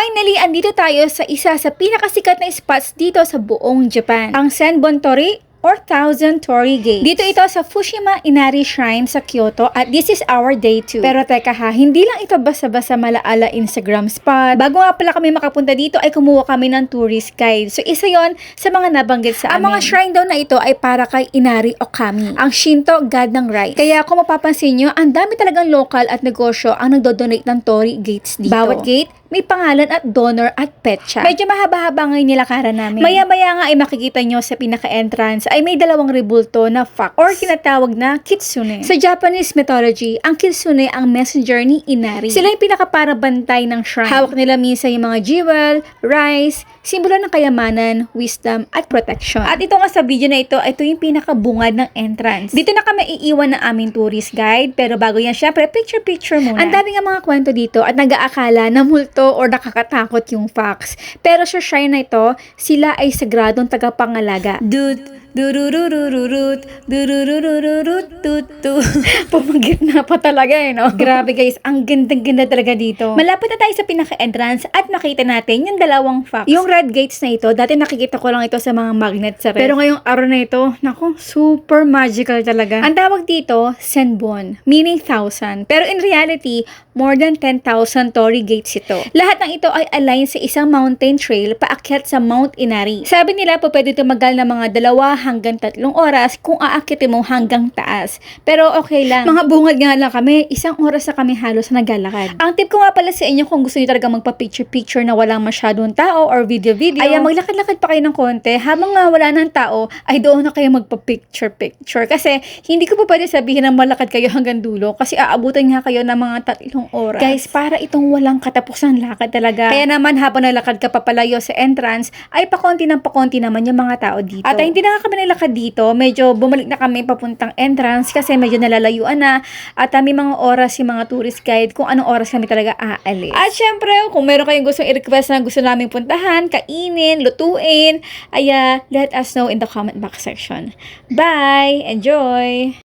Finally, andito tayo sa isa sa pinakasikat na spots dito sa buong Japan, ang Senbon Torii or Thousand Torii Gate. Dito ito sa Fushima Inari Shrine sa Kyoto at this is our day 2. Pero teka ha, hindi lang ito basta-basta malaala Instagram spot. Bago nga pala kami makapunta dito ay kumuha kami ng tourist guide. So isa yon sa mga nabanggit sa amin. Ang mga shrine daw na ito ay para kay Inari Okami, ang Shinto god ng rice. Kaya kung mapapansin nyo, ang dami talagang local at negosyo ang nagdodonate ng Torii Gates dito. Bawat gate may pangalan at donor at petsa. Medyo mahaba-haba ngayon nilakaran namin. Maya-maya nga ay makikita nyo sa pinaka-entrance ay may dalawang rebulto na fox or tinatawag na kitsune. Sa Japanese mythology, ang kitsune ang messenger ni Inari. Sila yung pinakaparabantay ng shrine. Hawak nila minsan yung mga jewel, rice, simbolo ng kayamanan, wisdom, at protection. At ito nga sa video na ito yung pinakabungad ng entrance. Dito na kami iiwan ng aming tourist guide, pero bago yan, syempre, picture-picture muna. Ang dami nga mga kwento dito at nag-aakala na multo or nakakatakot yung fox. Pero sa shrine na ito, sila ay sagradong tagapangalaga. Durururururut, durururururut, tutu. Pumagit na pa talaga no? Grabe guys, ang ganda-ganda talaga dito. Malapit na tayo sa pinaka-entrance at makita natin yung dalawang fox. Yung red gates na ito, dati nakikita ko lang ito sa mga magnet sa ref. Pero ngayong araw na ito, naku, super magical talaga. Ang tawag dito, Senbon, meaning 1,000. Pero in reality, more than 10,000 Torii Gates ito. Lahat ng ito ay aligned sa isang mountain trail paakyat sa Mount Inari. Sabi nila po pwede tumagal ng mga 2 hanggang 3 oras kung aakyatin mo hanggang taas. Pero okay lang. Mga bungad nga lang kami, 1 oras na kami halos naglalakad. Ang tip ko nga pala sa inyo kung gusto niyo talaga magpa-picture-picture na walang masyadong tao or video-video, ay maglakad-lakad pa kayo ng konti habang nga wala ng tao, ay doon na kayo magpa-picture-picture. Kasi hindi ko po pwede sabihin na malakad kayo hanggang dulo kasi aabutan nga kayo ng mga 3 oras. Guys, para itong walang katapusang lakad talaga. Kaya naman habang nalakad ka papalayo sa entrance, ay pakonti naman yung mga tao dito. At hindi na nga kami nalakad dito, medyo bumalik na kami papuntang entrance kasi medyo nalalayuan na at may mga oras yung mga tourist guide kung anong oras kami talaga aalis. At syempre, kung meron kayong gustong i-request na gusto namin puntahan, kainin, lutuin, ay let us know in the comment box section. Bye! Enjoy!